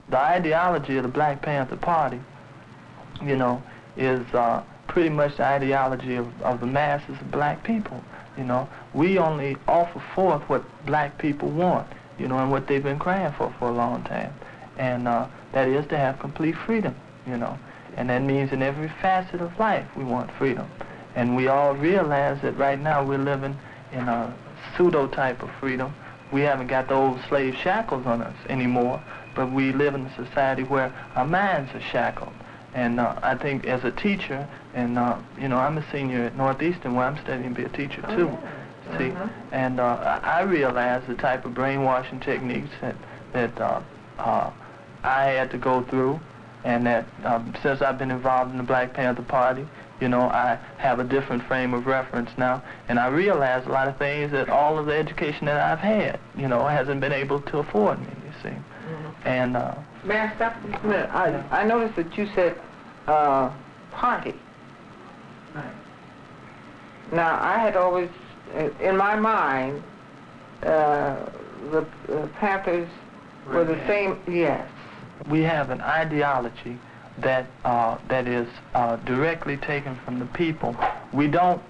the ideology of the Black Panther Party, you know, is pretty much the ideology of the masses of black people. You know, we only offer forth what black people want, you know, and what they've been crying for a long time. And that is to have complete freedom, you know. And that means in every facet of life we want freedom. And we all realize that right now we're living in a pseudo type of freedom. We haven't got the old slave shackles on us anymore, but we live in a society where our minds are shackled. And I think as a teacher, and you know, I'm a senior at Northeastern where I'm studying to be a teacher too. See, and I realize the type of brainwashing techniques that I had to go through, and that since I've been involved in the Black Panther Party, you know, I have a different frame of reference now, and I realize a lot of things that all of the education that I've had, you know, hasn't been able to afford me, you see. And may I stop just a minute? I noticed that you said party. Right. Now, I had always, in my mind, the Panthers were the same, yes. We have an ideology that that is directly taken from the people. We don't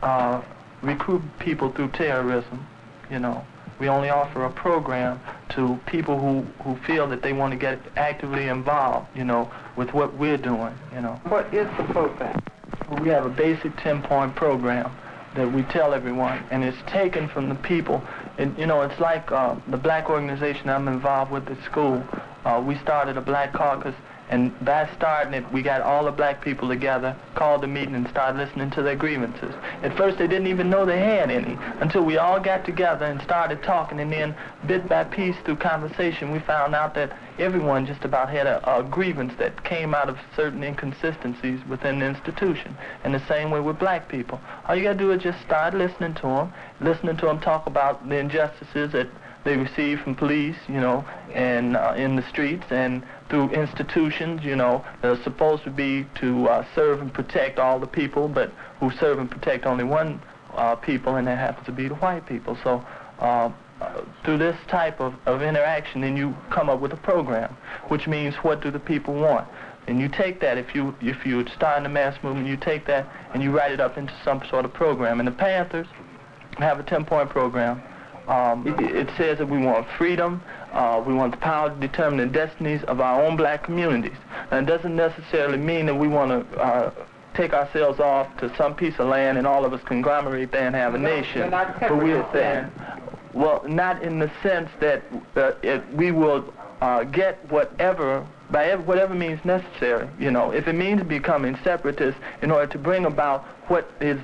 recruit people through terrorism, you know. We only offer a program to people who feel that they want to get actively involved, you know, with what we're doing, you know. What is the program? We have a basic 10-point program that we tell everyone, and it's taken from the people. And, you know, it's like the black organization I'm involved with at school. We started a black caucus, and by starting it, we got all the black people together, called a meeting, and started listening to their grievances. At first, they didn't even know they had any, until we all got together and started talking, and then bit by piece through conversation, we found out that everyone just about had a grievance that came out of certain inconsistencies within the institution. And the same way with black people. All you gotta do is just start listening to them talk about the injustices that they receive from police, you know, and in the streets, and through institutions, you know, that are supposed to be to serve and protect all the people, but who serve and protect only one people, and that happens to be the white people. So through this type of interaction, then you come up with a program, which means what do the people want? And you take that, if you're starting a mass movement, you take that and you write it up into some sort of program. And the Panthers have a 10-point program. It says that we want freedom, we want the power to determine the destinies of our own black communities. And it doesn't necessarily mean that we want to take ourselves off to some piece of land and all of us conglomerate there and have a nation. But we're saying, well, not in the sense that we will get whatever, by whatever means necessary, you know. If it means becoming separatists in order to bring about what is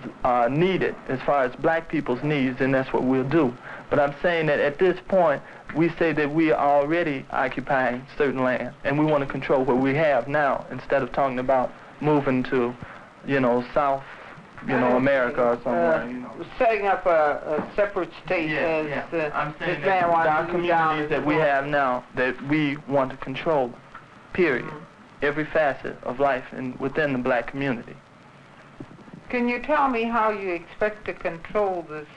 needed as far as black people's needs, then that's what we'll do. But I'm saying that at this point, we say that we are already occupying certain land, and we want to control what we have now, instead of talking about moving to, you know, South, you know, America or somewhere. You know. Setting up a separate state I'm saying that our communities that we have now, that we want to control, period. Every facet of life within the black community. Can you tell me how you expect to control this,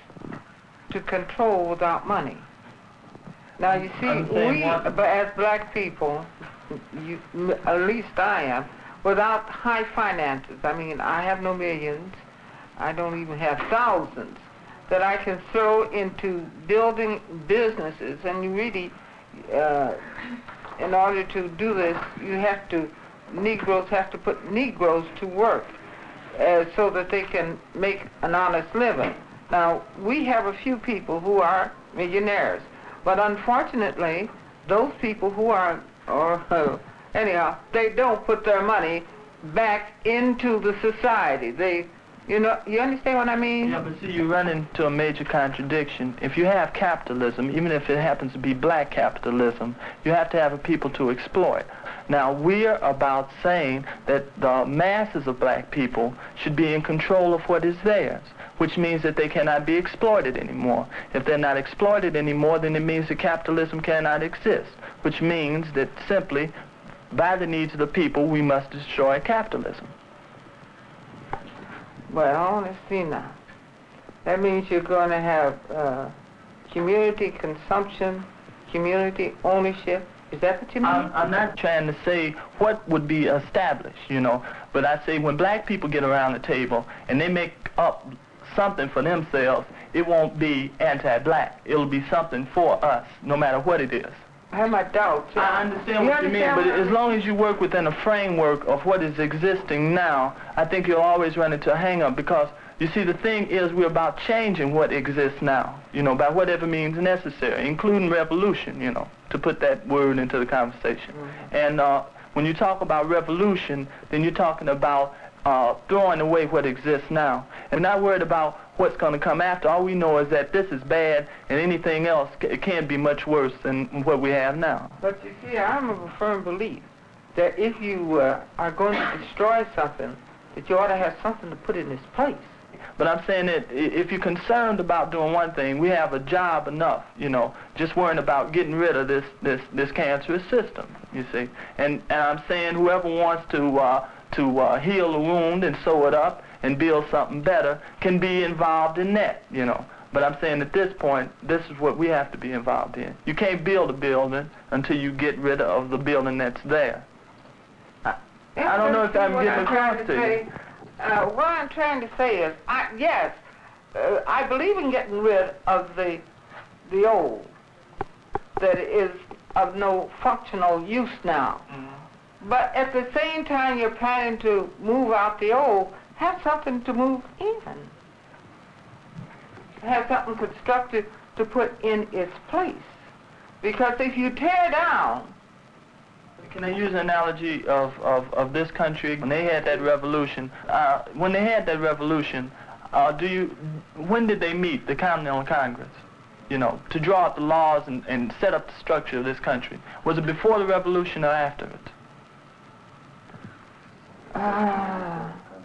to control without money? Now, you see, we, as black people, at least I am, without high finances, I mean, I have no millions, I don't even have thousands, that I can throw into building businesses. And you really, in order to do this, Negroes have to put Negroes to work so that they can make an honest living. Now, we have a few people who are millionaires, but unfortunately, those people who are, anyhow, they don't put their money back into the society. You know, you understand what I mean? Yeah, but see, you run into a major contradiction. If you have capitalism, even if it happens to be black capitalism, you have to have a people to exploit. Now, we're about saying that the masses of black people should be in control of what is theirs, which means that they cannot be exploited anymore. If they're not exploited anymore, then it means that capitalism cannot exist, which means that simply, by the needs of the people, we must destroy capitalism. Well, let's see now. That means you're going to have community consumption, community ownership, Is that what you mean? I'm not trying to say what would be established, you know, but I say when black people get around the table and they make up something for themselves, it won't be anti-black. It'll be something for us, no matter what it is. I have my doubts. I understand what you mean, but as long as you work within a framework of what is existing now, I think you'll always run into a hang-up, because you see, the thing is, we're about changing what exists now, you know, by whatever means necessary, including revolution, you know, to put that word into the conversation. And when you talk about revolution, then you're talking about throwing away what exists now. And not worried about what's going to come after. All we know is that this is bad, and anything else, it can't be much worse than what we have now. But you see, I'm of a firm belief that if you are going to destroy something, that you ought to have something to put in its place. But I'm saying that if you're concerned about doing one thing, we have a job enough, you know, just worrying about getting rid of this cancerous system, you see. And I'm saying whoever wants to heal a wound and sew it up and build something better can be involved in that, you know. But I'm saying at this point, this is what we have to be involved in. You can't build a building until you get rid of the building that's there. I don't know if I'm getting across to you. What I'm trying to say is, yes, I believe in getting rid of the old that is of no functional use now. But at the same time you're planning to move out the old, have something to move in. Have something constructive to put in its place. Because if you tear down... Can I use an analogy of this country? When they had that revolution, when did they meet, the Continental Congress, you know, to draw up the laws and set up the structure of this country? Was it before the revolution or after it?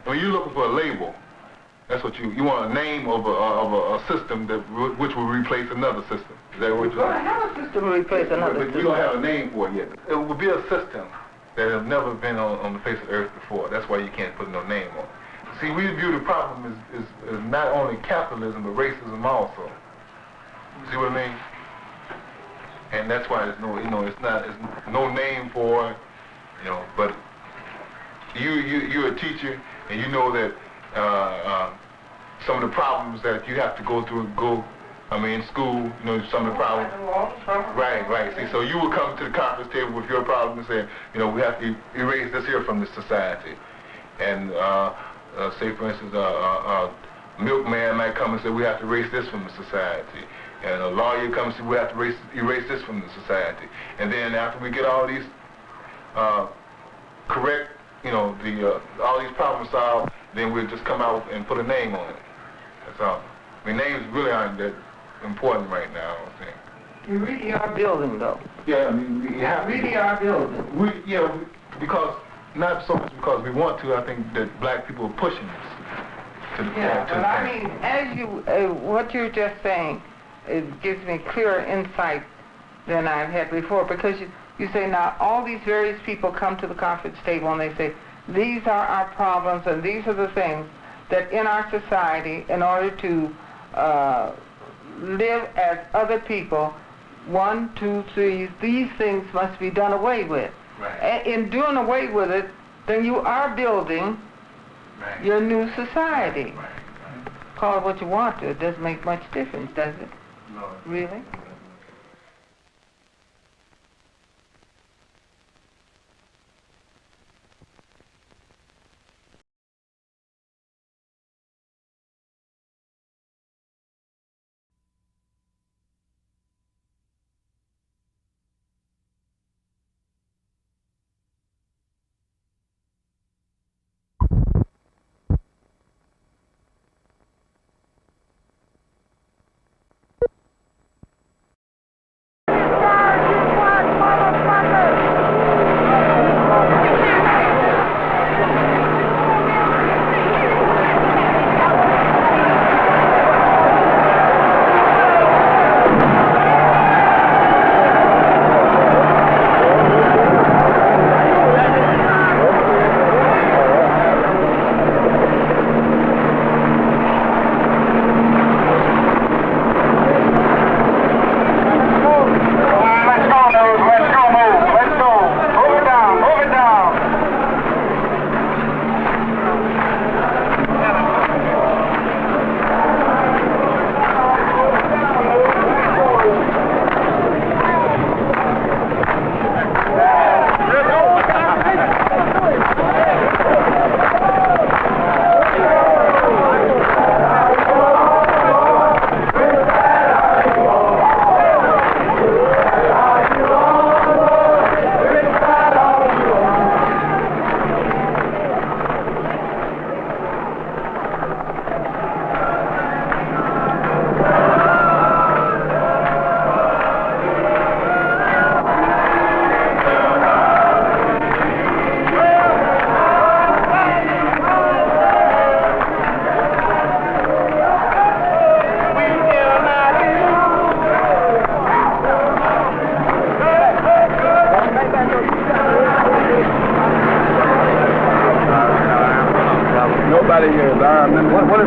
When you're looking for a label, that's what you want, a name of a system which will replace another system. Is that what you're saying? Well, how a system will replace another system? But we don't have a name for it yet. It will be a system that has never been on the face of the earth before. That's why you can't put no name on it. See, we view the problem as not only capitalism, but racism also. See what I mean? And that's why there's no, it's no name for it, you know, but you're a teacher, and you know that some of the problems that you have to go through in school, you know, some of the problems. Right. See, so you will come to the conference table with your problem and say, you know, we have to erase this here from the society. And say, for instance, a milkman might come and say, we have to erase this from the society. And a lawyer comes and says, we have to erase this from the society. And then after we get all these correct, you know, all these problems solved, then we'll just come out and put a name on it. That's all. I mean, names really aren't that important right now, I think. You really are building, though. Yeah, I mean, we have really are building. Because, not so much because we want to, I think that black people are pushing us to the point. Yeah, but I mean, as you, what you're just saying, it gives me clearer insight than I've had before, because you say now all these various people come to the conference table and they say, these are our problems and these are the things that in our society, in order to live as other people, 1, 2, 3, these things must be done away with. Right. And in doing away with it, then you are building your new society. Right. Call it what you want to. It doesn't make much difference, does it? No. Really?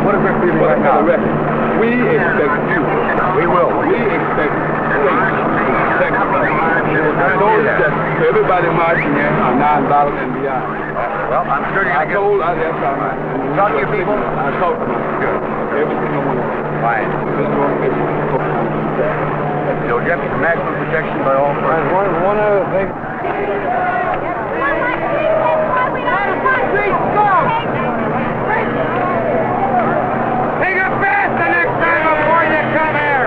What is their feeling right now? We expect you. We will. We expect state to protect us. So everybody marching here are non-violent and beyond. Well, I'm sure you're going to get... Talk to your people? I talk to them. Good. Every single one of them. Fine. You'll get some maximum protection by all parties. One other thing. Take it fast the next time before you come here.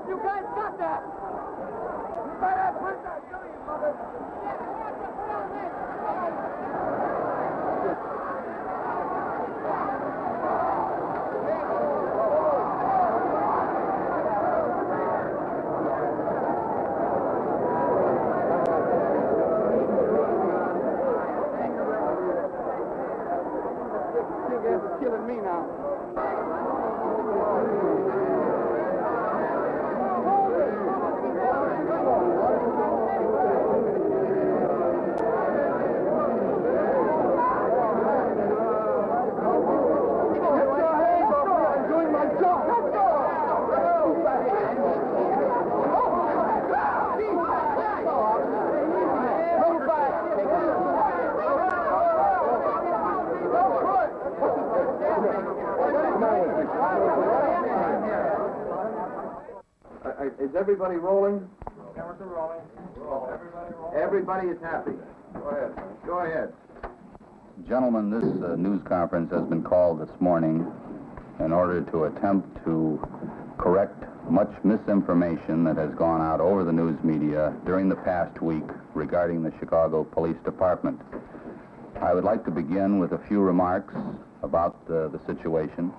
You guys got that? You better put that to you, mother. Killing me now. Is everybody rolling? Cameras are rolling. Everybody is happy. Go ahead. Go ahead. Gentlemen, this news conference has been called this morning in order to attempt to correct much misinformation that has gone out over the news media during the past week regarding the Chicago Police Department. I would like to begin with a few remarks about the situation.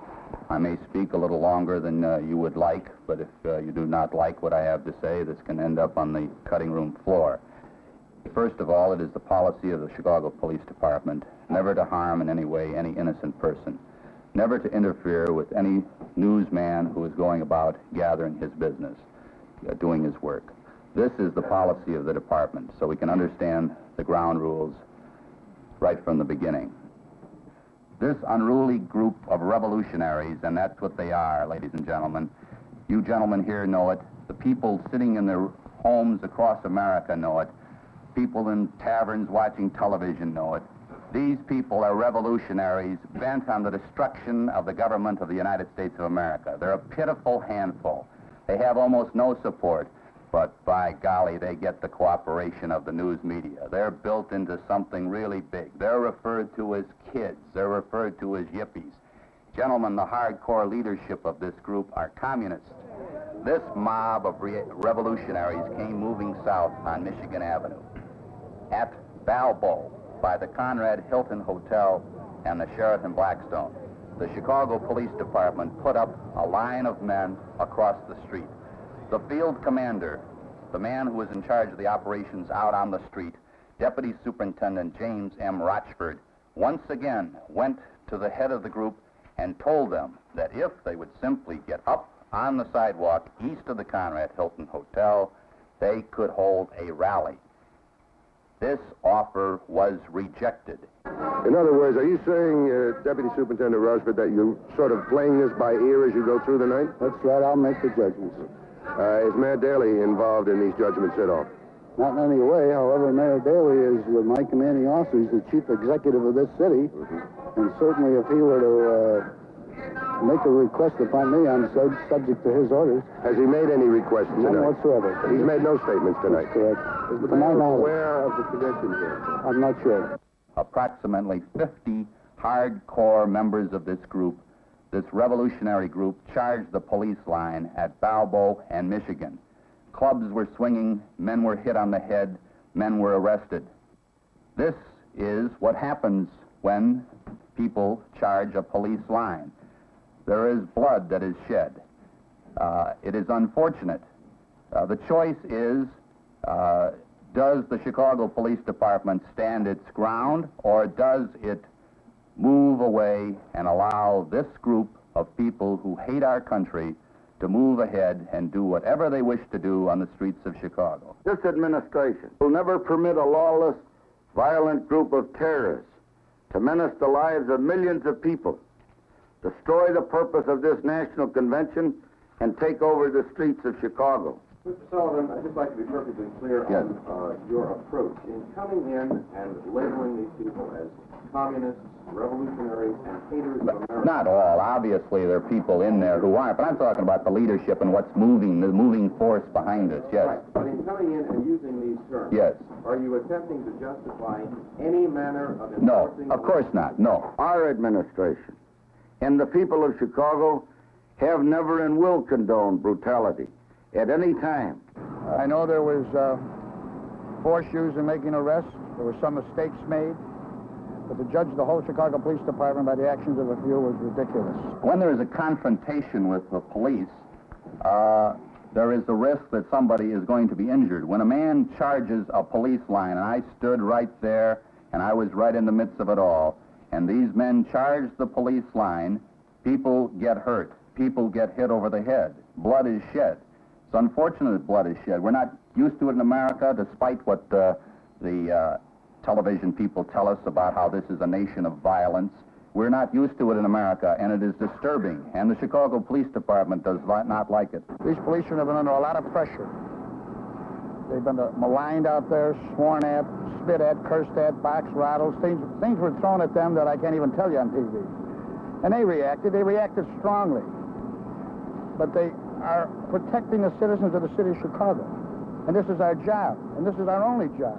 I may speak a little longer than you would like, but if you do not like what I have to say, this can end up on the cutting room floor. First of all, it is the policy of the Chicago Police Department never to harm in any way any innocent person, never to interfere with any newsman who is going about gathering his business, doing his work. This is the policy of the department, so we can understand the ground rules right from the beginning. This unruly group of revolutionaries, and that's what they are, ladies and gentlemen. You gentlemen here know it. The people sitting in their homes across America know it. People in taverns watching television know it. These people are revolutionaries bent on the destruction of the government of the United States of America. They're a pitiful handful. They have almost no support, but by golly, they get the cooperation of the news media. They're built into something really big. They're referred to as kids. They're referred to as yippies. Gentlemen, the hardcore leadership of this group are communists. This mob of revolutionaries came moving south on Michigan Avenue. At Balboa, by the Conrad Hilton Hotel and the Sheraton Blackstone, the Chicago Police Department put up a line of men across the street. The field commander, the man who was in charge of the operations out on the street, Deputy Superintendent James M. Rochford, once again went to the head of the group and told them that if they would simply get up on the sidewalk east of the Conrad Hilton Hotel, they could hold a rally. This offer was rejected. In other words, are you saying, Deputy Superintendent Rochford, that you're sort of playing this by ear as you go through the night? That's right. I'll make the judgments. Is Mayor Daley involved in these judgments at all? Not in any way. However, Mayor Daley is my commanding officer. He's the chief executive of this city. And certainly if he were to make a request upon me, I'm subject to his orders. Has he made any requests tonight? None whatsoever. He's made no statements tonight. That's correct. Is the mayor aware of the conditions here? I'm not sure. Approximately 50 hardcore members of this group, this revolutionary group, charged the police line at Balboa and Michigan. Clubs were swinging, men were hit on the head, men were arrested. This is what happens when people charge a police line. There is blood that is shed. It is unfortunate. The choice is, does the Chicago Police Department stand its ground, or does it move away and allow this group of people who hate our country to move ahead and do whatever they wish to do on the streets of Chicago? This administration will never permit a lawless, violent group of terrorists to menace the lives of millions of people, destroy the purpose of this national convention, and take over the streets of Chicago. Mr. Sullivan, I'd just like to be perfectly clear on your approach. In coming in and labeling these people as communists, revolutionaries, and haters of America... Not all. Obviously, there are people in there who aren't, but I'm talking about the leadership and what's moving, the moving force behind us, yes. Right. But in coming in and using these terms, yes, are you attempting to justify any manner of enforcing... No, of course not, no. Our administration and the people of Chicago have never and will condone brutality, at any time. I know there was force used in making arrests. There were some mistakes made. But to judge the whole Chicago Police Department by the actions of a few was ridiculous. When there is a confrontation with the police, there is the risk that somebody is going to be injured. When a man charges a police line, and I stood right there, and I was right in the midst of it all, and these men charge the police line, people get hurt. People get hit over the head. Blood is shed. It's unfortunate that blood is shed. We're not used to it in America, despite what the television people tell us about how this is a nation of violence. We're not used to it in America, and it is disturbing. And the Chicago Police Department does not like it. These policemen have been under a lot of pressure. They've been maligned out there, sworn at, spit at, cursed at, box rattles. Things were thrown at them that I can't even tell you on TV. And they reacted. They reacted strongly. But they are protecting the citizens of the city of Chicago. And this is our job. And this is our only job.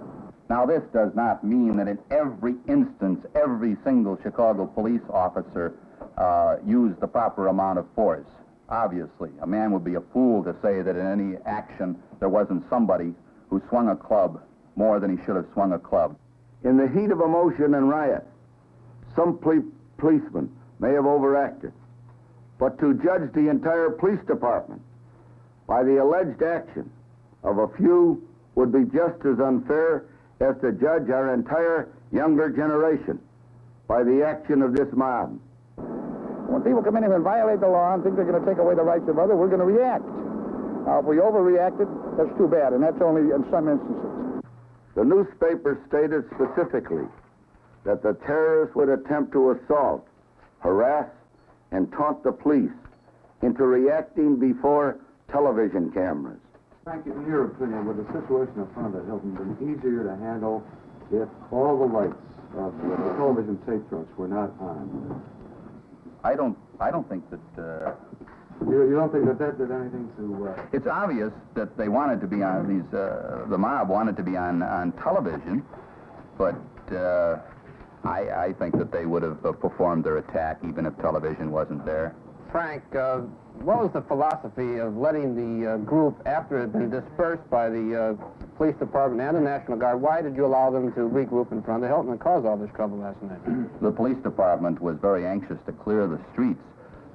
Now, this does not mean that in every instance, every single Chicago police officer used the proper amount of force. Obviously, a man would be a fool to say that in any action there wasn't somebody who swung a club more than he should have swung a club. In the heat of emotion and riot, some policemen may have overacted. But to judge the entire police department by the alleged action of a few would be just as unfair as to judge our entire younger generation by the action of this mob. When people come in here and violate the law and think they're going to take away the rights of others, we're going to react. Now, if we overreacted, that's too bad, and that's only in some instances. The newspaper stated specifically that the terrorists would attempt to assault, harass, and taunt the police into reacting before television cameras. Frank, in your opinion, would the situation in front of the Hilton been easier to handle if all the lights of the television tape trunks were not on? I don't think that... You don't think that did anything to... It's obvious that they wanted to be on these... the mob wanted to be on television, but I think that they would have performed their attack even if television wasn't there. Frank, what was the philosophy of letting the group, after it had been dispersed by the police department and the National Guard, why did you allow them to regroup in front of the Hilton and cause all this trouble last night? The police department was very anxious to clear the streets.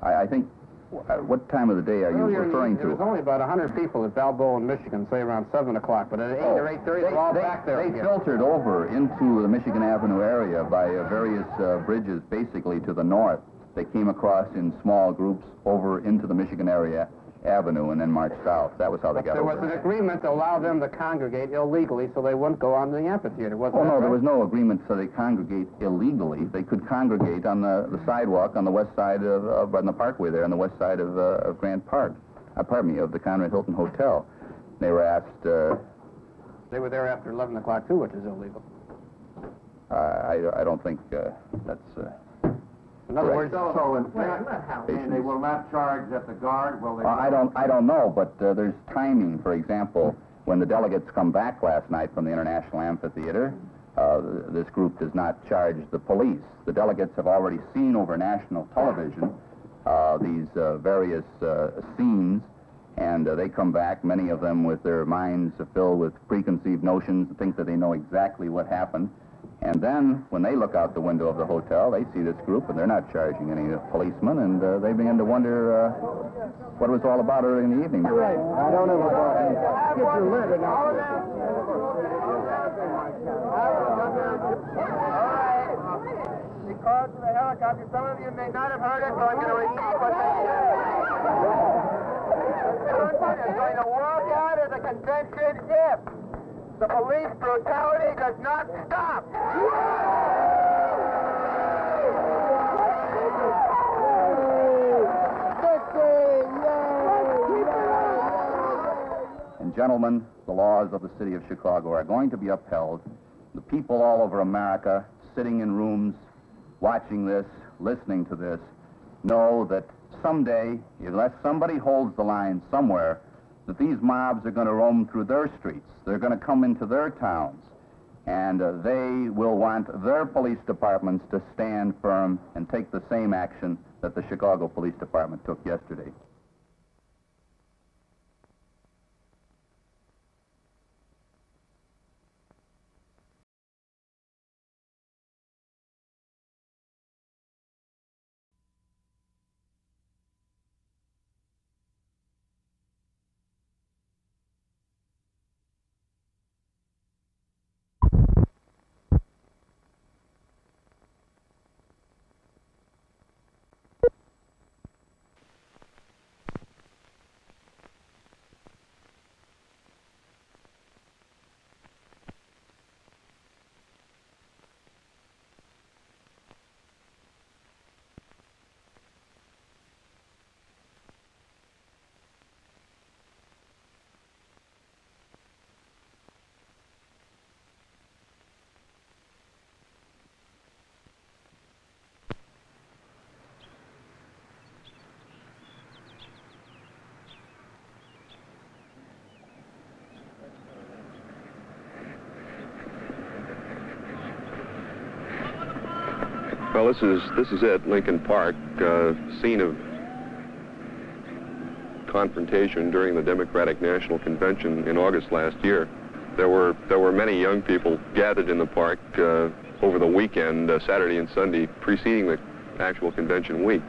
I think, what time of the day are you referring to? There was only about 100 people at Balboa in Michigan, say around 7 o'clock, but at 8 or 8:30, they're all back there. They filtered over into the Michigan Avenue area by various bridges, basically to the north. They came across in small groups over into the Michigan Avenue and then marched south. That was how they got over. There was an agreement to allow them to congregate illegally so they wouldn't go on the amphitheater, wasn't there? Oh, no, there was no agreement so they congregate illegally. They could congregate on the sidewalk on the west side on the parkway there, on the west side of Grant Park. Pardon me, of the Conrad Hilton Hotel. They were asked... They were there after 11 o'clock, too, which is illegal. I don't think that's... In other words, So in fact, they will not charge at the guard? Will they? I don't know, but there's timing. For example, when the delegates come back last night from the International Amphitheater, this group does not charge the police. The delegates have already seen over national television these various scenes, and they come back, many of them with their minds filled with preconceived notions, think that they know exactly what happened. And then, when they look out the window of the hotel, they see this group, and they're not charging any policemen, and they begin to wonder what it was all about early in the evening. Right. I don't know about that. Get your lid now. Because of the helicopter, some of you may not have heard it, so I'm going to repeat what they said. They're going to walk out of the convention if the police brutality does not stop. And gentlemen, the laws of the city of Chicago are going to be upheld. The people all over America, sitting in rooms, watching this, listening to this, know that someday, unless somebody holds the line somewhere, that these mobs are going to roam through their streets. They're going to come into their towns, and they will want their police departments to stand firm and take the same action that the Chicago Police Department took yesterday. Well, this is it, Lincoln Park, scene of confrontation during the Democratic National Convention in August last year. There were many young people gathered in the park over the weekend, Saturday and Sunday, preceding the actual convention week.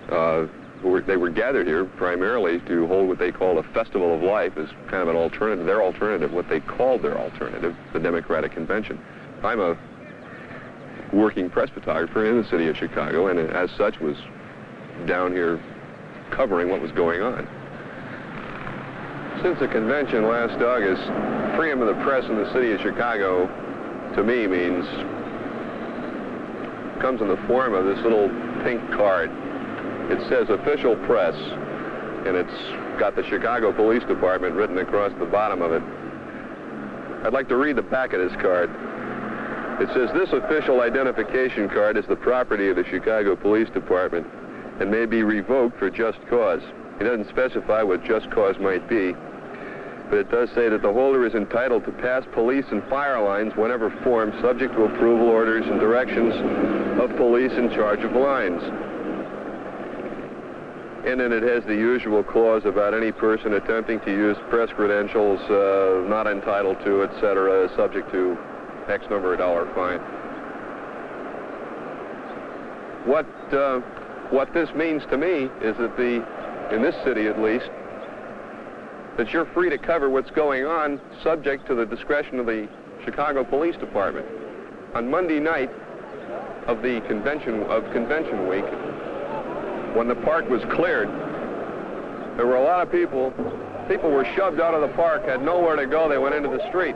They were gathered here primarily to hold what they call a Festival of Life as kind of an alternative, their alternative, what they called their alternative, the Democratic Convention. I'm a working press photographer in the city of Chicago, and as such was down here covering what was going on. Since the convention last August, freedom of the press in the city of Chicago, to me, comes in the form of this little pink card. It says official press, and it's got the Chicago Police Department written across the bottom of it. I'd like to read the back of this card. It says, this official identification card is the property of the Chicago Police Department and may be revoked for just cause. It doesn't specify what just cause might be, but it does say that the holder is entitled to pass police and fire lines whenever formed, subject to approval, orders, and directions of police in charge of lines. And then it has the usual clause about any person attempting to use press credentials not entitled to, etc., subject to X number of dollar fine. What this means to me is that in this city at least, that you're free to cover what's going on subject to the discretion of the Chicago Police Department. On Monday night of the convention week, when the park was cleared, there were a lot of people were shoved out of the park, had nowhere to go, they went into the street.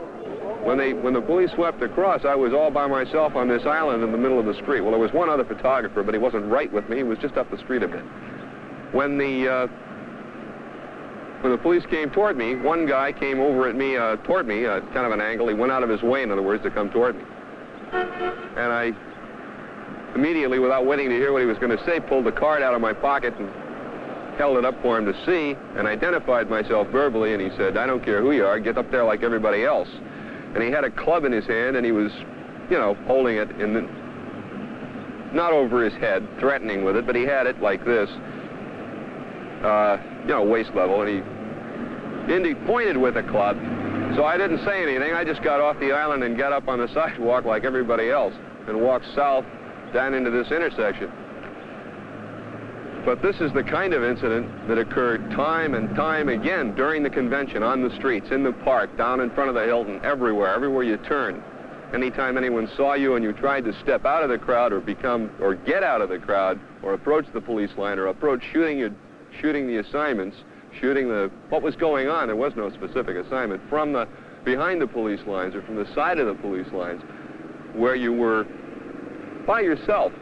When the police swept across, I was all by myself on this island in the middle of the street. Well, there was one other photographer, but he wasn't right with me. He was just up the street a bit. When the police came toward me, one guy came over at me, toward me, kind of an angle. He went out of his way, in other words, to come toward me. And I immediately, without waiting to hear what he was going to say, pulled the card out of my pocket and held it up for him to see, and identified myself verbally, and he said, I don't care who you are, get up there like everybody else. And he had a club in his hand, and he was, holding it not over his head, threatening with it, but he had it like this, waist level, and he pointed with a club. So I didn't say anything. I just got off the island and got up on the sidewalk like everybody else and walked south down into this intersection. But this is the kind of incident that occurred time and time again during the convention, on the streets, in the park, down in front of the Hilton, everywhere you turned. Anytime anyone saw you and you tried to step out of the crowd or get out of the crowd or approach the police line or approach shooting the assignments, what was going on, there was no specific assignment, from behind the police lines or from the side of the police lines, where you were by yourself.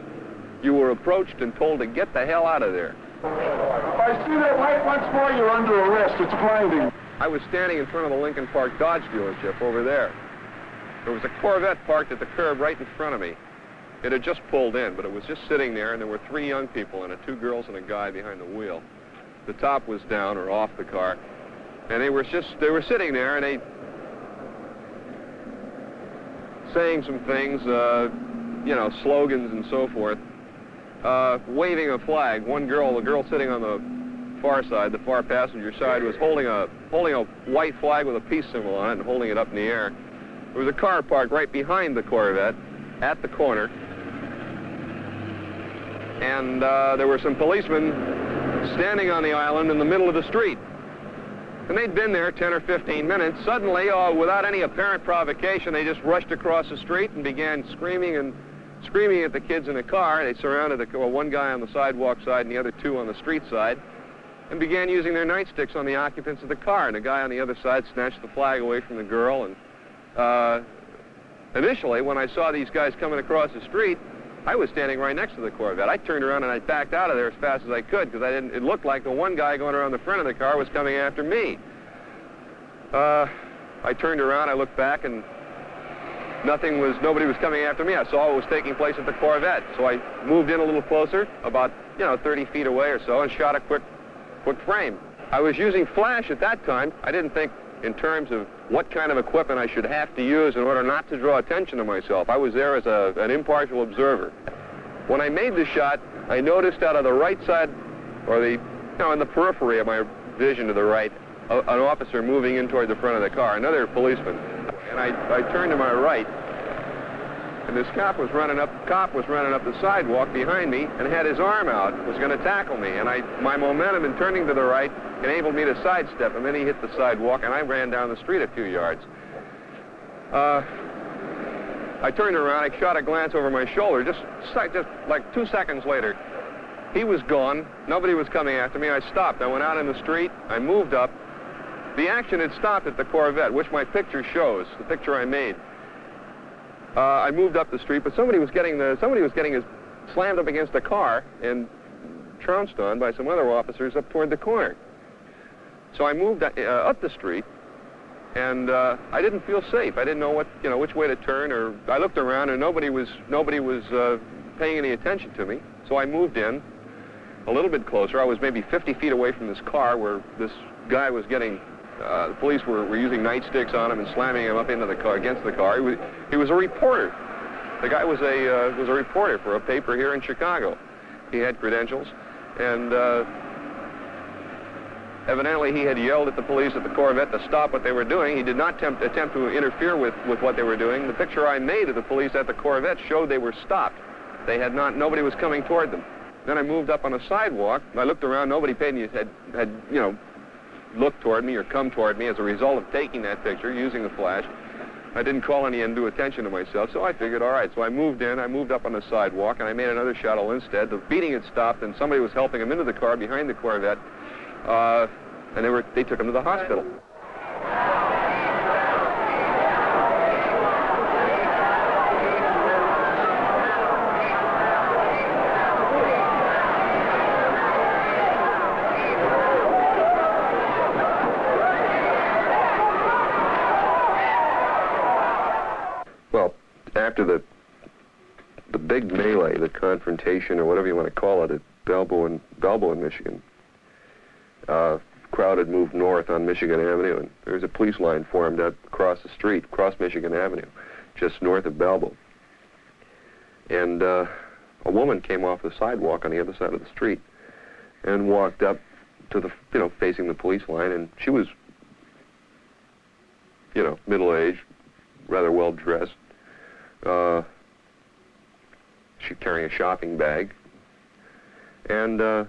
You were approached and told to get the hell out of there. If I see that light once more, you're under arrest. It's blinding. I was standing in front of the Lincoln Park Dodge dealership over there. There was a Corvette parked at the curb right in front of me. It had just pulled in, but it was just sitting there, and there were 3 young people in it, 2 girls and a guy behind the wheel. The top was down or off the car, and they were sitting there, and they saying some things, slogans and so forth. Waving a flag. The girl sitting on the far side, the far passenger side, was holding a white flag with a peace symbol on it and holding it up in the air. There was a car parked right behind the Corvette at the corner, and there were some policemen standing on the island in the middle of the street. And they'd been there 10 or 15 minutes. Suddenly, without any apparent provocation, they just rushed across the street and began screaming at the kids in the car. They surrounded one guy on the sidewalk side and the other 2 on the street side, and began using their nightsticks on the occupants of the car. And the guy on the other side snatched the flag away from the girl. And initially, when I saw these guys coming across the street, I was standing right next to the Corvette. I turned around and I backed out of there as fast as I could, because it looked like the one guy going around the front of the car was coming after me. I turned around, I looked back, and nobody was coming after me. I saw what was taking place at the Corvette. So I moved in a little closer, about 30 feet away or so, and shot a quick frame. I was using flash at that time. I didn't think in terms of what kind of equipment I should have to use in order not to draw attention to myself. I was there as an impartial observer. When I made the shot, I noticed out of the right side, or the, in the periphery of my vision to the right, an officer moving in toward the front of the car, another policeman. And I turned to my right, and this cop was running up the sidewalk behind me and had his arm out, was going to tackle me. And my momentum in turning to the right enabled me to sidestep, and then he hit the sidewalk, and I ran down the street a few yards. I turned around, I shot a glance over my shoulder, just like 2 seconds later. He was gone, nobody was coming after me. I stopped, I went out in the street, I moved up. The action had stopped at the Corvette, which my picture shows, the picture I made. I moved up the street, but somebody was getting slammed up against a car and trounced on by some other officers up toward the corner. So I moved up the street, and I didn't feel safe. I didn't know which way to turn, or I looked around and nobody was paying any attention to me. So I moved in a little bit closer. I was maybe 50 feet away from this car where this guy was getting. The police were using nightsticks on him and slamming him up into the car, against the car. He was a reporter. The guy was a reporter for a paper here in Chicago. He had credentials, and evidently he had yelled at the police at the Corvette to stop what they were doing. He did not attempt to interfere with what they were doing. The picture I made of the police at the Corvette showed they were stopped. Nobody was coming toward them. Then I moved up on a sidewalk. I looked around. Nobody had looked toward me or come toward me as a result of taking that picture, using the flash. I didn't call any undue attention to myself, so I figured, all right. So I moved up on the sidewalk, and I made another shot instead. The beating had stopped, and somebody was helping him into the car behind the Corvette, and they took him to the hospital. After the big melee, the confrontation, or whatever you want to call it, at Balboa in Michigan, crowd had moved north on Michigan Avenue, and there was a police line formed out across the street, across Michigan Avenue, just north of Balboa. And a woman came off the sidewalk on the other side of the street and walked up to the, facing the police line, and she was, middle-aged, rather well-dressed. She carrying a shopping bag, and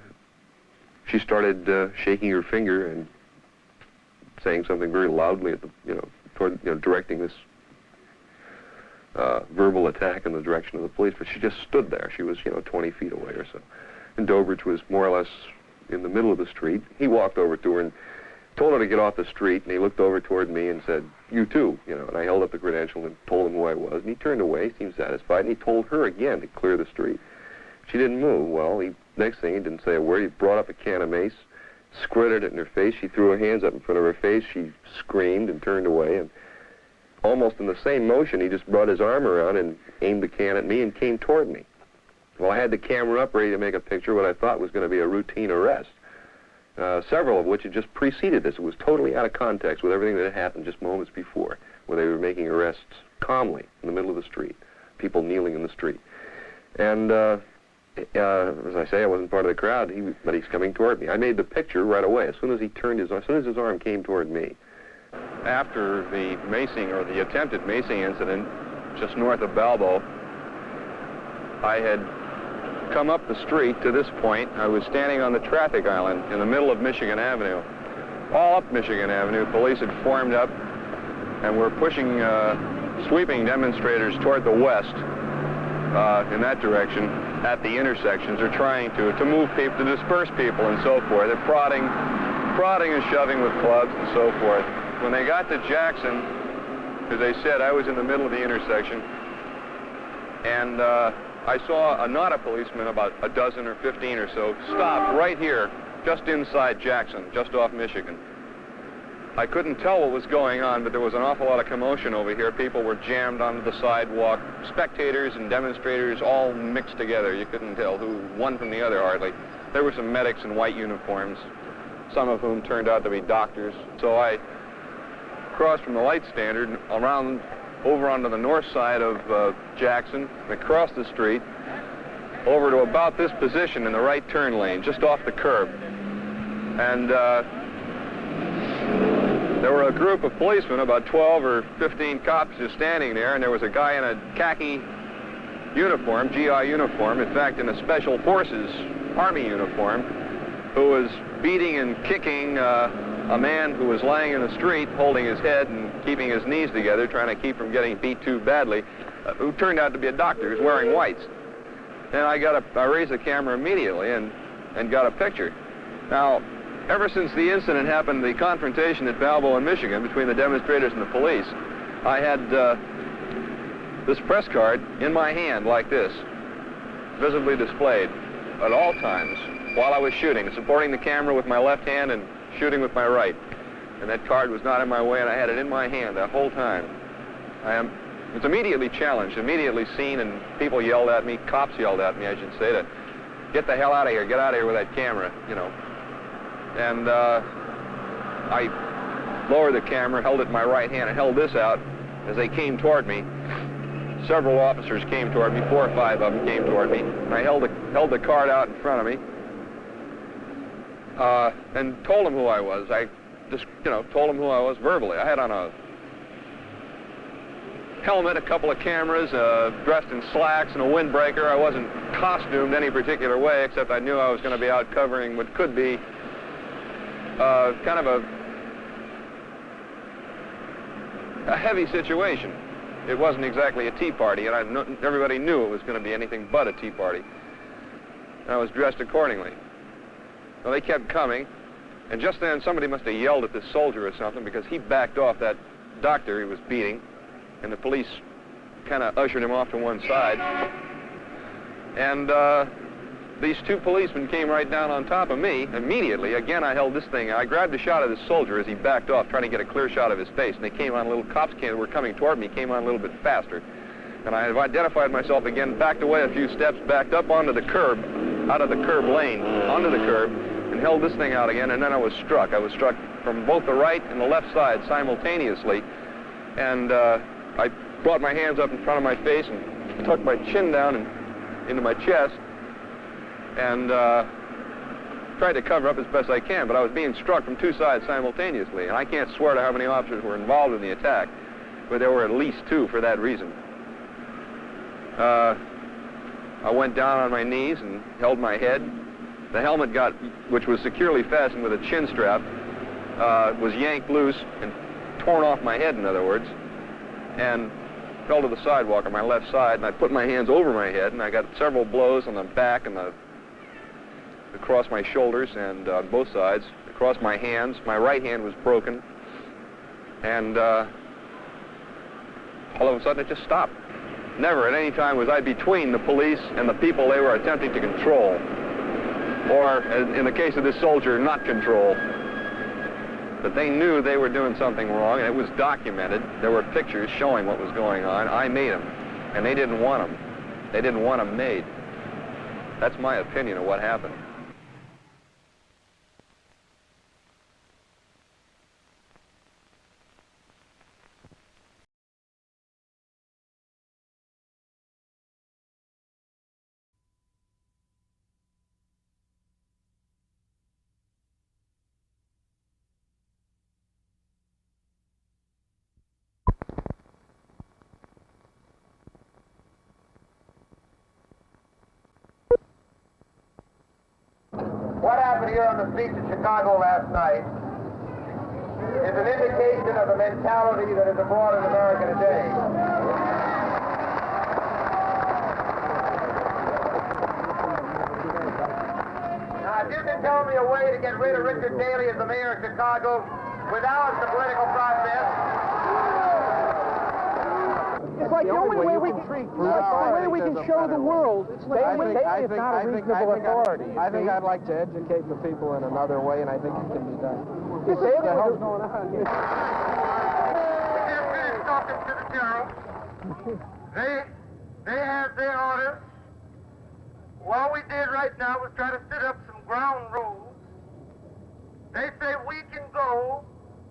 she started shaking her finger and saying something very loudly at the, directing this verbal attack in the direction of the police. But she just stood there. She was 20 feet away or so, and Dobridge was more or less in the middle of the street. He walked over to her and told her to get off the street, and he looked over toward me and said, "You too," and I held up the credential and told him who I was, and he turned away, seemed satisfied, and he told her again to clear the street. She didn't move. Well, next thing, he didn't say a word. He brought up a can of mace, squirted it in her face. She threw her hands up in front of her face. She screamed and turned away, and almost in the same motion, he just brought his arm around and aimed the can at me and came toward me. Well, I had the camera up ready to make a picture of what I thought was going to be a routine arrest. Several of which had just preceded this. It was totally out of context with everything that had happened just moments before, where they were making arrests calmly in the middle of the street, people kneeling in the street. And as I say, I wasn't part of the crowd, but he's coming toward me. I made the picture right away as soon as his arm came toward me. After the macing, or the attempted macing incident, just north of Balboa, I had come up the street to this point. I was standing on the traffic island in the middle of Michigan Avenue. All up Michigan Avenue, police had formed up and were pushing, sweeping demonstrators toward the west in that direction at the intersections. They're trying to move people, to disperse people and so forth. They're prodding and shoving with clubs and so forth. When they got to Jackson, as I said, I was in the middle of the intersection, and I saw not a policeman, about a dozen or 15 or so, stop right here, just inside Jackson, just off Michigan. I couldn't tell what was going on, but there was an awful lot of commotion over here. People were jammed onto the sidewalk. Spectators and demonstrators all mixed together. You couldn't tell one from the other hardly. There were some medics in white uniforms, some of whom turned out to be doctors. So I crossed from the light standard around over onto the north side of Jackson, across the street, over to about this position in the right turn lane, just off the curb. And there were a group of policemen, about 12 or 15 cops just standing there, and there was a guy in a khaki uniform, GI uniform, in fact in a Special Forces Army uniform, who was beating and kicking a man who was laying in the street, holding his head and keeping his knees together, trying to keep from getting beat too badly, who turned out to be a doctor who was wearing whites. And I raised the camera immediately and got a picture. Now, ever since the incident happened, the confrontation at Balboa, Michigan, between the demonstrators and the police, I had this press card in my hand like this, visibly displayed at all times while I was shooting, supporting the camera with my left hand and shooting with my right. And that card was not in my way, and I had it in my hand that whole time. I was immediately challenged, immediately seen, and people yelled at me, cops yelled at me, I should say, to get the hell out of here, get out of here with that camera, you know. And I lowered the camera, held it in my right hand, and held this out as they came toward me. Several officers came toward me, 4 or 5 of them came toward me, and I held the card out in front of me and told them who I was. I just, you know, told them who I was verbally. I had on a helmet, a couple of cameras, dressed in slacks and a windbreaker. I wasn't costumed any particular way, except I knew I was going to be out covering what could be kind of a heavy situation. It wasn't exactly a tea party, and everybody knew it was going to be anything but a tea party. And I was dressed accordingly. Well, they kept coming, and just then somebody must have yelled at this soldier or something, because he backed off that doctor he was beating, and the police kind of ushered him off to one side. And these 2 policemen came right down on top of me immediately. Again, I held this thing. I grabbed a shot of this soldier as he backed off, trying to get a clear shot of his face. And they came on, cops were coming toward me, came on a little bit faster. And I identified myself again, backed away a few steps, backed up onto the curb, out of the curb lane, onto the curb, and held this thing out again, and then I was struck. I was struck from both the right and the left side simultaneously. And I brought my hands up in front of my face and tucked my chin down and into my chest, and tried to cover up as best I can, but I was being struck from 2 sides simultaneously, and I can't swear to how many officers were involved in the attack, but there were at least 2 for that reason. I went down on my knees and held my head. The helmet which was securely fastened with a chin strap, was yanked loose and torn off my head, in other words, and fell to the sidewalk on my left side, and I put my hands over my head, and I got several blows on the back and across my shoulders and on both sides, across my hands. My right hand was broken, and all of a sudden it just stopped. Never at any time was I between the police and the people they were attempting to control, or in the case of this soldier, not control. But they knew they were doing something wrong, and it was documented. There were pictures showing what was going on. I made them, and they didn't want them. They didn't want them made. That's my opinion of what happened. What happened here on the streets of Chicago last night is an indication of the mentality that is abroad in America today. Now, if you can tell me a way to get rid of Richard Daley as the mayor of Chicago without the political process, it's like the only way we can show the world Daley is not a reasonable authority. I think I'd like to educate the people in another way, and I think it can be done. This is what's going on. we just finished talking to the general. They have their orders. What we did right now was try to set up some ground rules. They say we can go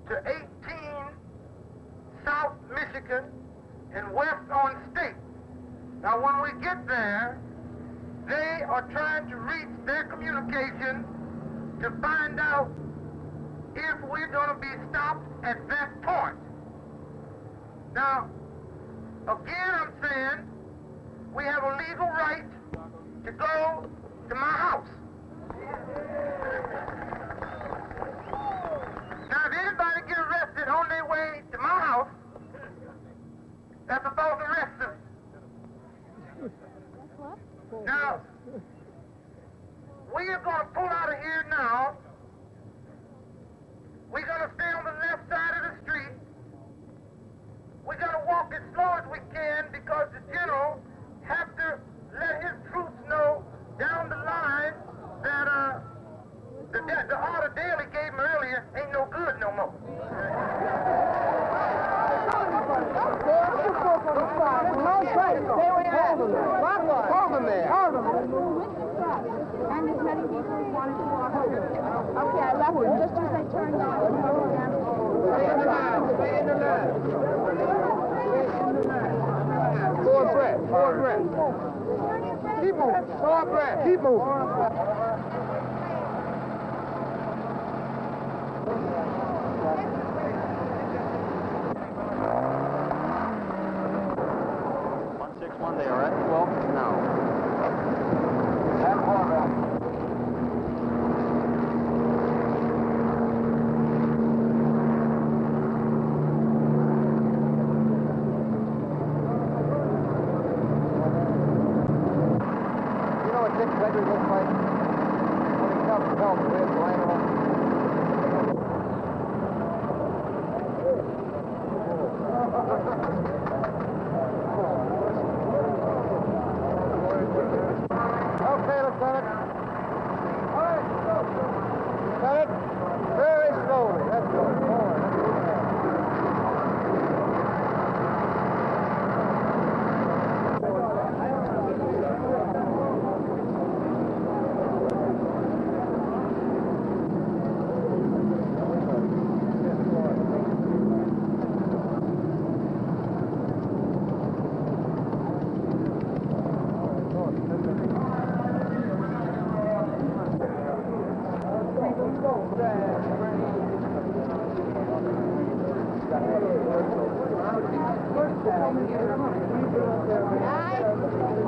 to 18 South Michigan and west on State. Now, when we get there, they are trying to reach their communication to find out if we're going to be stopped at that point. Now, again, I'm saying we have a legal right to go to my house. Now, if anybody gets arrested on their way to my house, that's a false arrest suit. Now, we are going to pull out of here now. We're going to stay on the left side of the street. We're going to walk as slow as we can because the general has to let his troops know down the line that the order Daly gave him earlier ain't no good no more. Hold them there. And as many people as wanted to walk over. Okay, I left them just as they turned down. Stay in the line. Forward breath. Forward breath. Keep moving. Forward breath. Keep moving. They are at 12 now. You know what Dick Gregory looks like? When he comes to help, he wears the line on. Okay, Lieutenant. All right. Lieutenant, very slowly. That's good. Forward.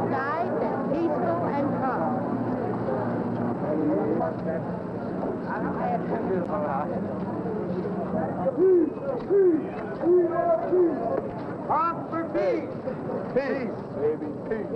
Nice and peaceful and calm. Pop for peace. Peace, baby, peace.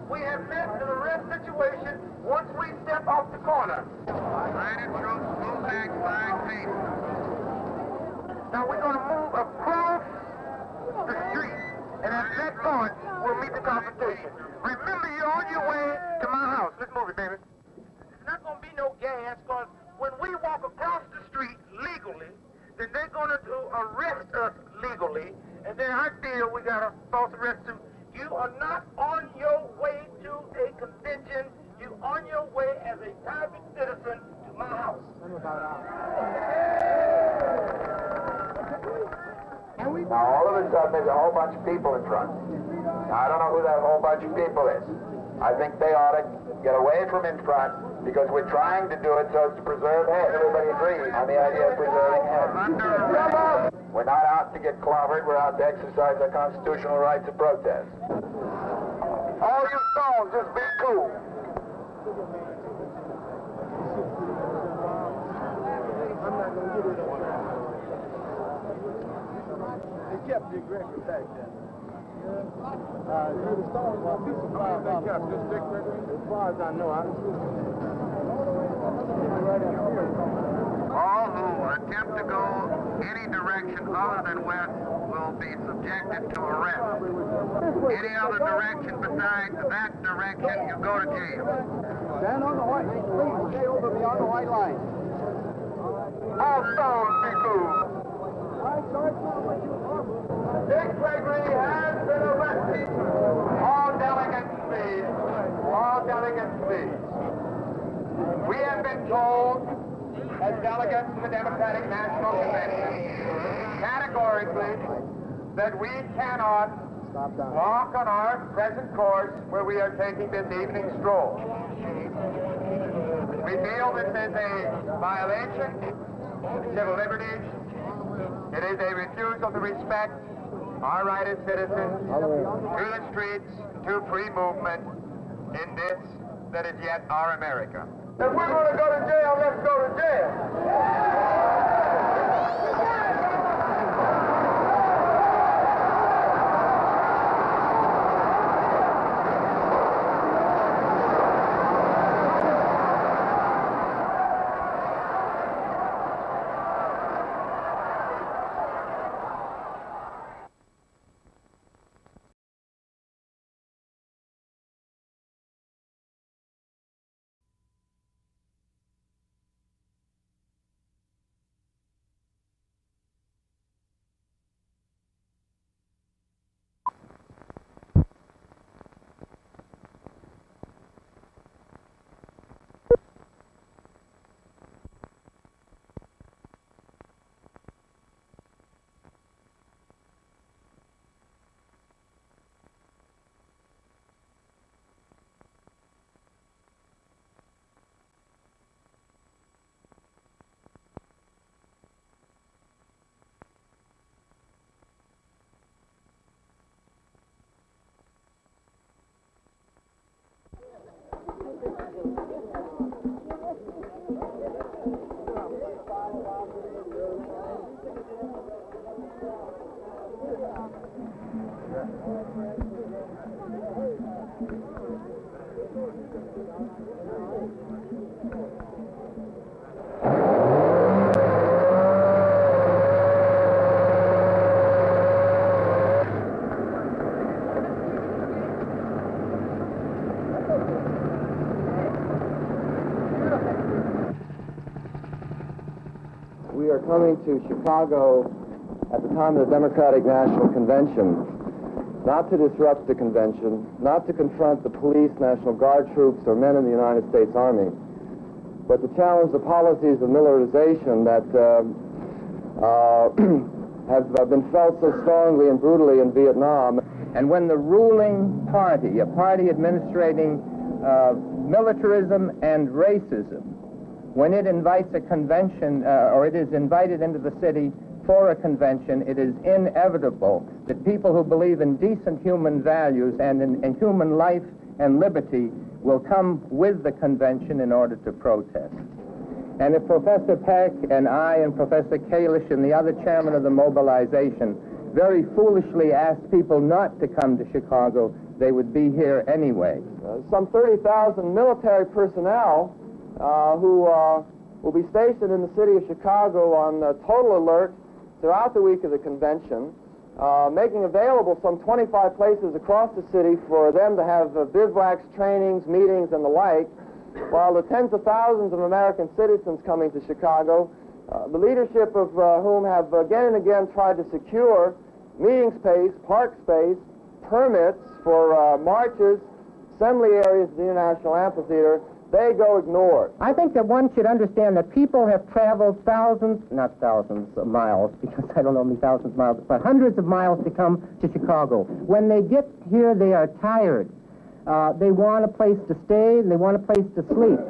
We have met an arrest situation once we step off the corner. Now we're going to move across the street, and at that point, we'll meet the confrontation. Remember, you're on your way to my house. Let's move it, baby. There's not going to be no gas, because when we walk across the street legally, then they're going to arrest us legally, and then I feel we got a false arrest suit. You are not on your way to a convention. You're on your way as a private citizen to my house. Now, all of a sudden, there's a whole bunch of people in front. Now, I don't know who that whole bunch of people is. I think they ought to get away from in front, because we're trying to do it so as to preserve head. Everybody agrees on the idea of preserving head. We're not out to get clobbered. We're out to exercise our constitutional rights of protest. All you stones, just be cool. I'm not going to get it on. They kept Dick Gregory back then. The stones will be supplied by Dick Gregory. As far as I know, I don't see it. Right up here. All who attempt to go any direction other than west will be subjected to arrest. Any other direction besides that direction, you go to jail. Stand on the white, please stay over beyond the white line. All stones be moved. Dick Gregory has been arrested. All delegates, please. All delegates, please. We have been told, as delegates to the Democratic National Convention, categorically, that we cannot walk on our present course where we are taking this evening stroll. We feel this is a violation of civil liberties. It is a refusal to respect our right as citizens to the streets, to free movement in this that is yet our America. If we're going to go to jail, let's go to jail. We are coming to Chicago at the time of the Democratic National Convention, not to disrupt the convention, not to confront the police, National Guard troops, or men in the United States Army, but to challenge the policies of militarization that have been felt so strongly and brutally in Vietnam. And when the ruling party, a party administrating militarism and racism, when it invites a convention, or it is invited into the city for a convention, it is inevitable that people who believe in decent human values and in human life and liberty will come with the convention in order to protest. And if Professor Peck and I and Professor Kalish and the other chairman of the mobilization very foolishly asked people not to come to Chicago, they would be here anyway. Some 30,000 military personnel who will be stationed in the city of Chicago on total alert throughout the week of the convention, making available some 25 places across the city for them to have bivouacs, trainings, meetings, and the like, while the tens of thousands of American citizens coming to Chicago, the leadership of whom have again and again tried to secure meeting space, park space, permits for marches, assembly areas of the International Amphitheater, they go ignored. I think that one should understand that people have traveled not thousands of miles, because I don't know how many thousands of miles, but hundreds of miles to come to Chicago. When they get here, they are tired. They want a place to stay, and they want a place to sleep.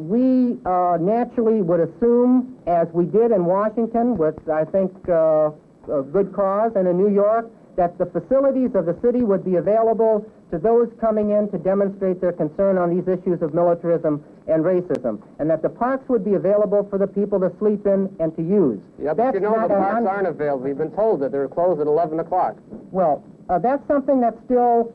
We naturally would assume, as we did in Washington with, I think, a good cause, and in New York, that the facilities of the city would be available to those coming in to demonstrate their concern on these issues of militarism and racism, and that the parks would be available for the people to sleep in and to use. Yeah, but you know the parks aren't available. We've been told that they're closed at 11 o'clock. Well, that's something that's still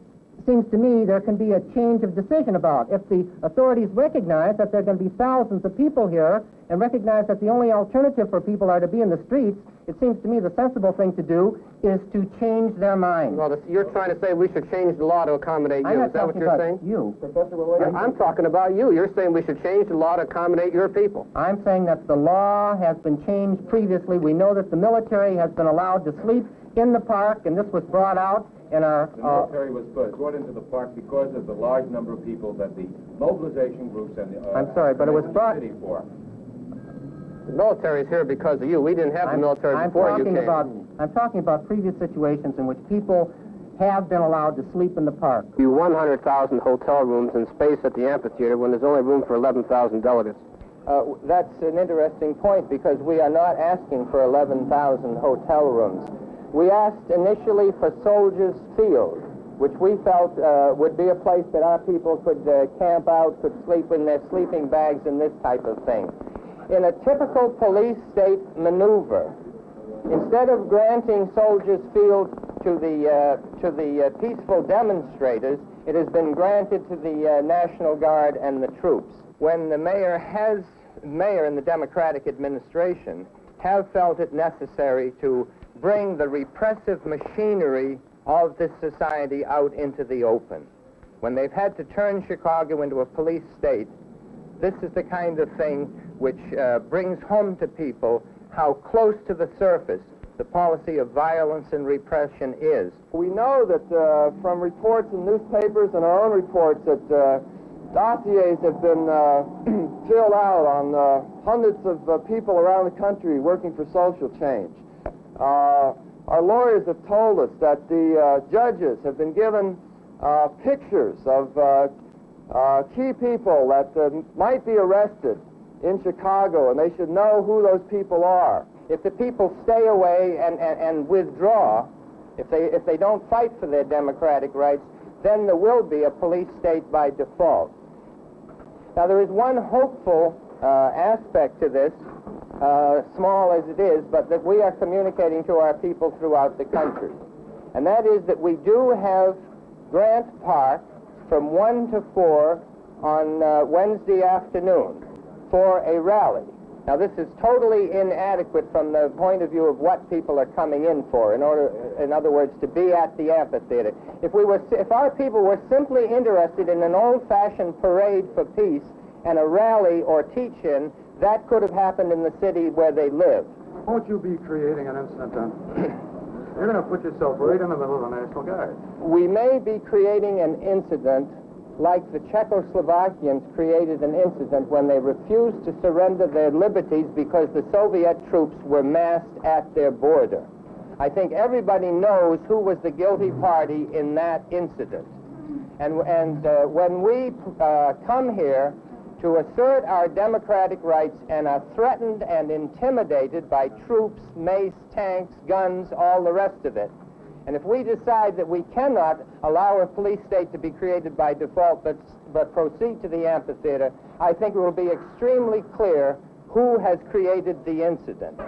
seems to me there can be a change of decision about. If the authorities recognize that there are going to be thousands of people here and recognize that the only alternative for people are to be in the streets, it seems to me the sensible thing to do is to change their minds. Well, you're trying to say we should change the law to accommodate you. Is that what you're saying? You. Professor Willard? I'm talking about you. You're saying we should change the law to accommodate your people. I'm saying that the law has been changed previously. We know that the military has been allowed to sleep in the park, and this was brought out in our... The military was brought into the park because of the large number of people that the mobilization groups and the... I'm sorry, but it was brought... For. The military is here because of you. We didn't have the military before you came. I'm talking about previous situations in which people have been allowed to sleep in the park. You 100,000 hotel rooms and space at the amphitheater when there's only room for 11,000 delegates. That's an interesting point because we are not asking for 11,000 hotel rooms. We asked initially for Soldiers Field, which we felt would be a place that our people could camp out, could sleep in their sleeping bags and this type of thing. In a typical police state maneuver, instead of granting Soldiers Field to the peaceful demonstrators, it has been granted to the National Guard and the troops. When the mayor and the Democratic administration have felt it necessary to bring the repressive machinery of this society out into the open, when they've had to turn Chicago into a police state, this is the kind of thing which brings home to people how close to the surface the policy of violence and repression is. We know that from reports in newspapers and our own reports that dossiers have been filled out on hundreds of people around the country working for social change. Our lawyers have told us that the judges have been given pictures of key people that might be arrested in Chicago, and they should know who those people are. If the people stay away and withdraw, if they don't fight for their democratic rights, then there will be a police state by default. Now, there is one hopeful aspect to this, small as it is, but that we are communicating to our people throughout the country. And that is that we do have Grant Park from 1 to 4 on Wednesday afternoon for a rally. Now, this is totally inadequate from the point of view of what people are coming in for, in other words, to be at the amphitheater. If our people were simply interested in an old-fashioned parade for peace and a rally or teach-in, that could have happened in the city where they live. Won't you be creating an incident then? You're going to put yourself right in the middle of the National Guard. We may be creating an incident like the Czechoslovakians created an incident when they refused to surrender their liberties because the Soviet troops were massed at their border. I think everybody knows who was the guilty party in that incident. And when we come here to assert our democratic rights and are threatened and intimidated by troops, mace, tanks, guns, all the rest of it, and if we decide that we cannot allow a police state to be created by default but proceed to the amphitheater, I think it will be extremely clear who has created the incident.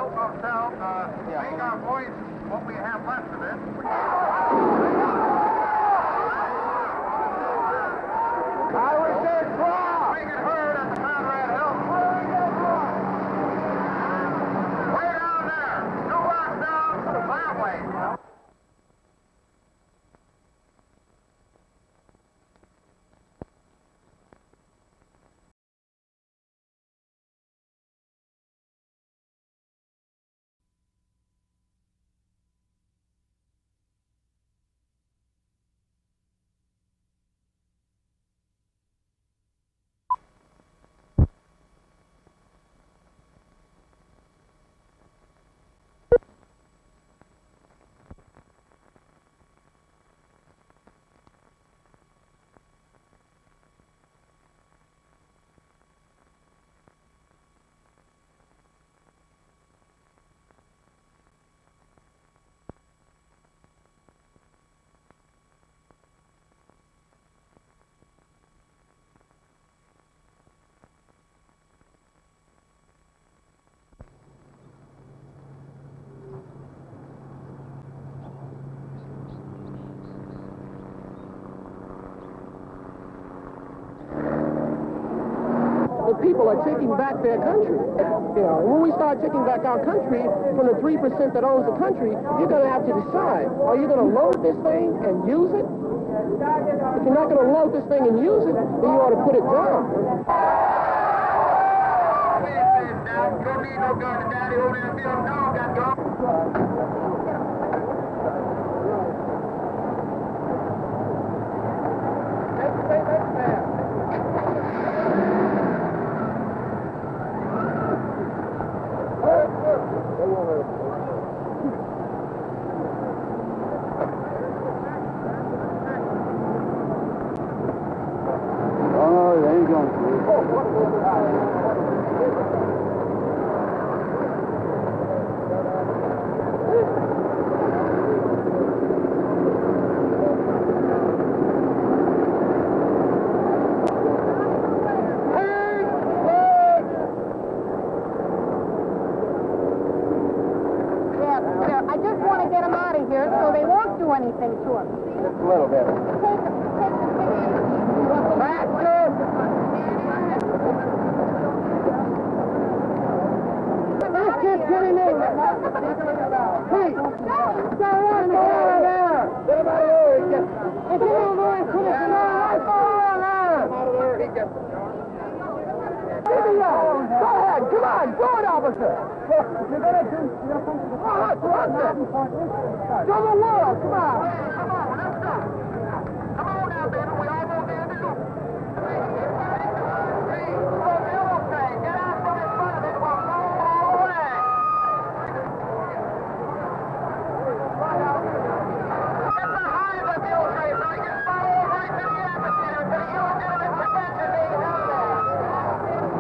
help ourselves make our voice what we have left of it. I would say draw! Make it heard at the Conrad Hill. Way down there! 2 blocks down, that way. The people are taking back their country. You know, when we start taking back our country from the 3% that owns the country, you're going to have to decide, are you going to load this thing and use it? If you're not going to load this thing and use it, then you ought to put it down. I just want to get them out of here so they won't do anything to us. Just a little bit. Take them. Faster! Let's get getting in. Hey, go on there. Get him out of there. If you don't know it, put it in there. Go on there. Out of there. He gets it. Go ahead. Come on. Do it, officer. You're going to do something. Show the world. Come on. Come on, let's go. Come on now, baby. We all going to do it. Get out from in front of it. We'll go all the way. Get behind the mule train so he can follow right to the amphitheater so you will get him in prevention.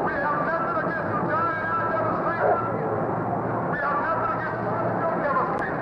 We have nothing against you, John, in our demonstration. We have nothing against your demonstration.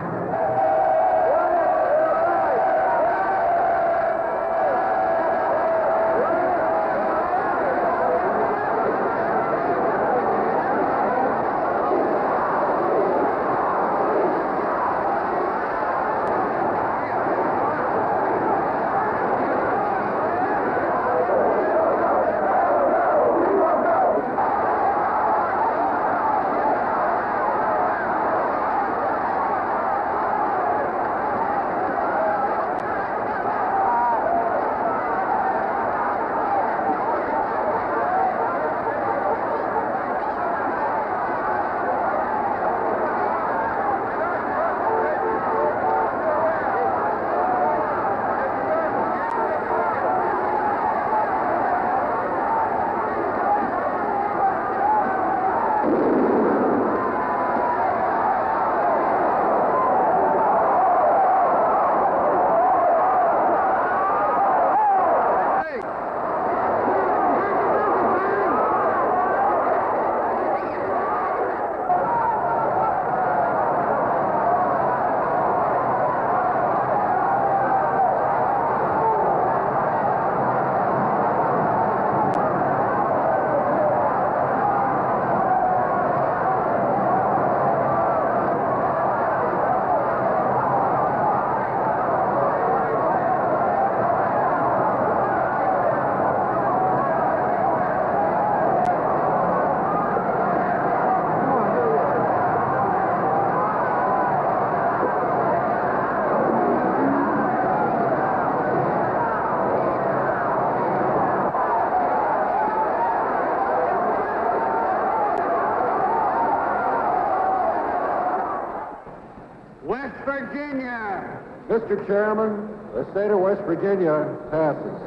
Virginia. Mr. Chairman, the state of West Virginia passes.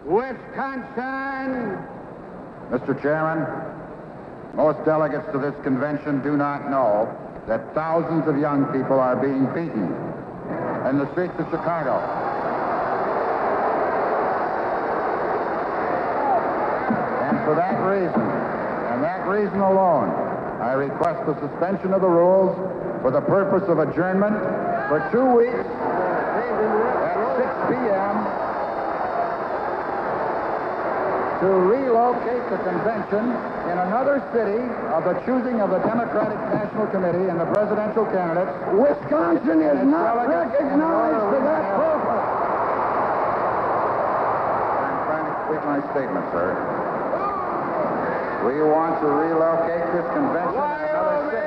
Wisconsin. Mr. Chairman, most delegates to this convention do not know that thousands of young people are being beaten in the streets of Chicago. And for that reason, and that reason alone, I request the suspension of the rules for the purpose of adjournment for 2 weeks at 6 p.m. to relocate the convention in another city of the choosing of the Democratic National Committee and the presidential candidates. Wisconsin is not recognized for that purpose. I'm trying to complete my statement, sir. We want to relocate this convention in another city.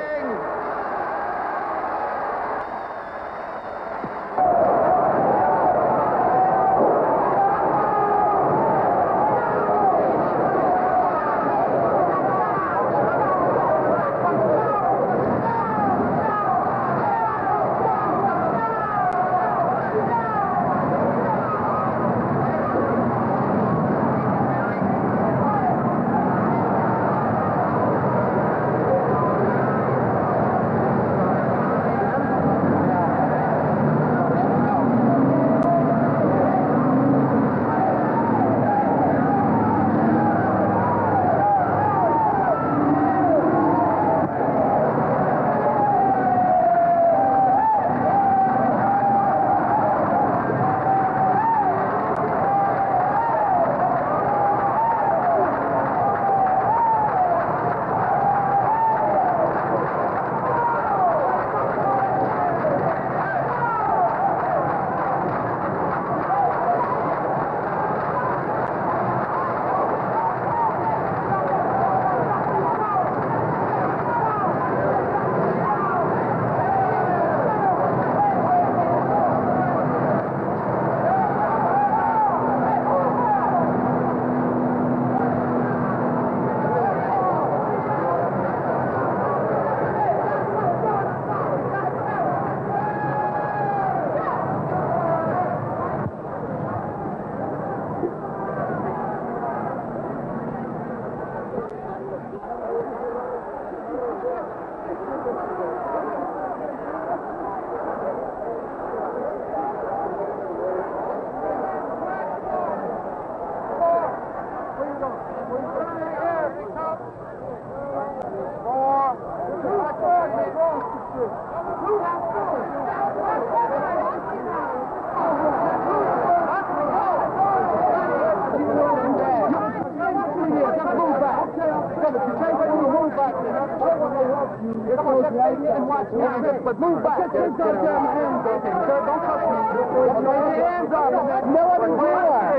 But move back. Get your goddamn hands up. Sir, don't touch me. Get your hands up. No one will do that.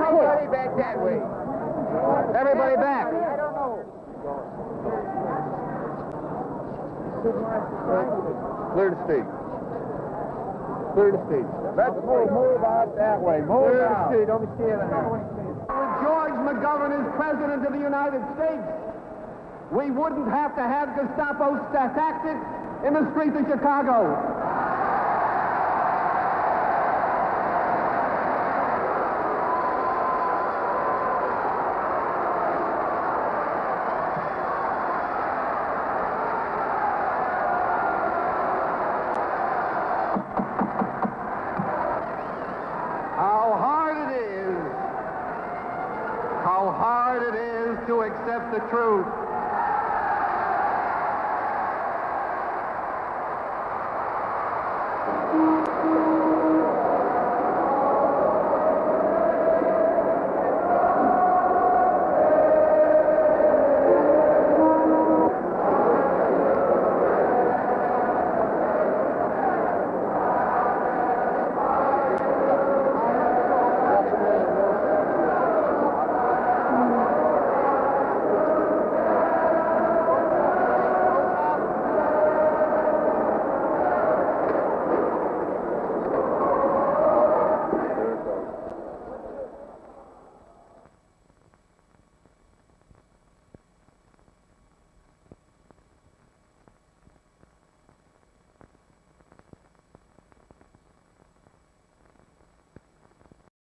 Everybody back that way. Everybody back. I don't know. Clear the stage. Clear the stage. Let's move out that way. Move out. Clear the stage. Don't be standing there. George McGovern is President of the United States, we wouldn't have to have Gestapo tactics in the streets of Chicago. How hard it is to accept the truth.